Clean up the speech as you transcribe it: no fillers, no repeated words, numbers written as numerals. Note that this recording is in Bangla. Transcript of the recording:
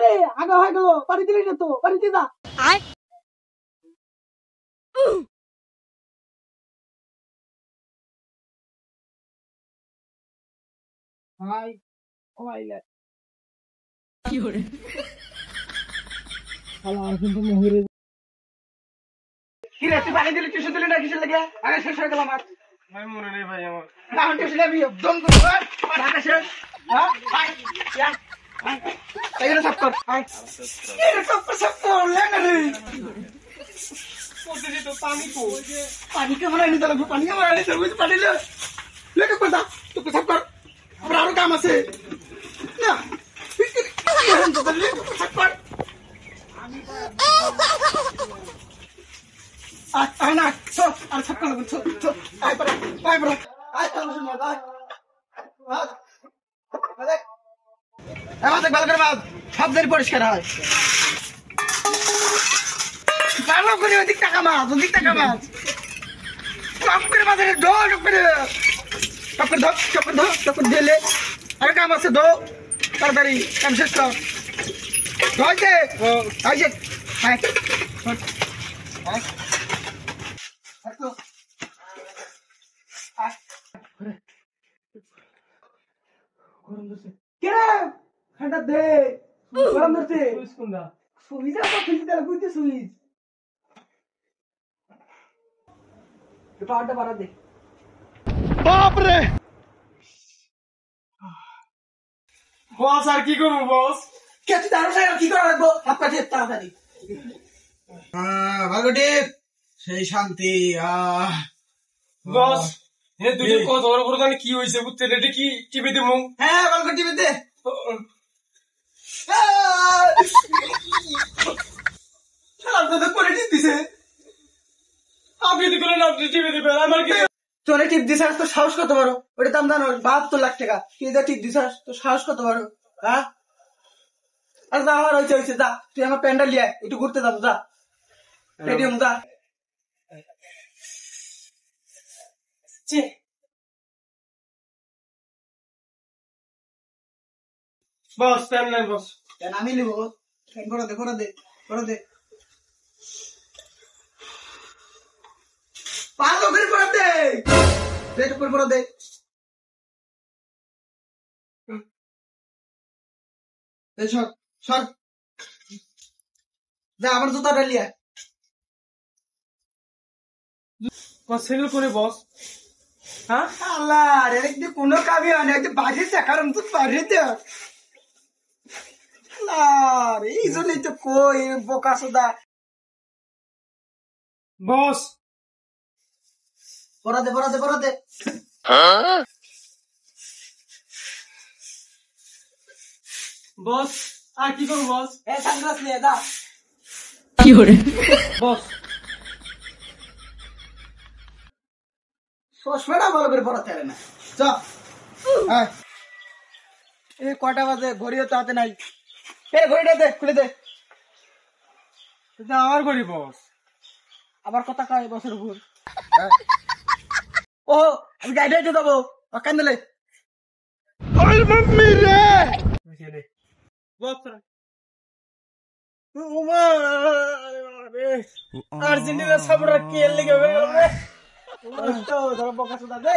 কিরে আগা হয়ে গেল পানি দিলি না তো পানি দি না ভাই ওইলে কি হরে শালা আর কিন্তু মহিরে কিরে তুই পানি দিলি টিস্যু দিলি না কিসের লাগে আরে শেষ হয়ে গেল আমার ভাই মনে নেই ভাই আমার না টিস্যু দিবি দম করে ঢাকা শেষ হ্যাঁ ইয়া এখানে সব কর এখানে সব কর লেগে রে প্রতিদিন তো পানি কো পানি কে মারা নিতে লাগবে পানি কে মারা নিতে লাগবে পানি লেগে কথা তো সব কর আমার আরো কাম আছে না সব কর আয় না আর সব কর আয় পড়া আয় চলো শুনে আয় আমাদের ভালো করে মাছ সবদের পরিষ্কার হয় ভালো করে ওদিক টাকা মাছ টপ করে মাছের ধর টপ করে দিলে আর কাম আছে ধো তাড়াতাড়ি কাম শেষ কর ধরছে আইছে আয় গরম ধরছে কে ঠান্ডা দে গরম ধরছে সুইচ আছে সুইচ তাহলে বুঝতে সুইচ পাওয়ারটা বাড়া দে বাপ রে বস আর কি করবো বস কে তুই দাঁড়ো কি করা লাগবো হাত পা দিয়ে তাড়াতাড়ি ভাগটি সেই শান্তি বস এ দুটো কত বড় বড় জানি কি হয়েছে বুঝতে এটা কি টিভি দেবো হ্যাঁ ভালো টিভি দে আপনি তো করেন আপনি টিভি দেবেন আমার কি তোরে টিপ দিস তো সাহস কত বড় ওটা দাম জানো 72 লাখ টাকা তুই যা টিপ দিস তো সাহস কত বড় হ্যাঁ আর যা আমার হয়েছে যা তুই আমার প্যান্ডেল লিয়ে একটু ঘুরতে যাবো যা স্টেডিয়াম যা বস প্যান নাই বস আমি নিব করে দে পালো করে দে পেট করে দে সর যা আবার জুতাটা লিয়া সেল করে বস হ্যাঁ আল্লাহ রে একদিন কোনো কাবি হয় না একদিন বাজে কারণ তো পারিতে এই জন্যই তো কই বোকা সোদা বস পড়া দে বস আর কি করবো বস সানগ্লাস নিয়ে দা কি করে বস চশমাটা ভালো করে পড়াতে হবে না চ এই কটা বাজে ঘড়িও তো হাতে নাই ঘড়িটা দে খুলে দে আমার করি বস আবার কথা কয় বছর উপর ও আমি গাইডে যাবো কান দিলে আর্জেন্টিনা সাপোর্টার কে লেগে ধরো বকা সুদা দে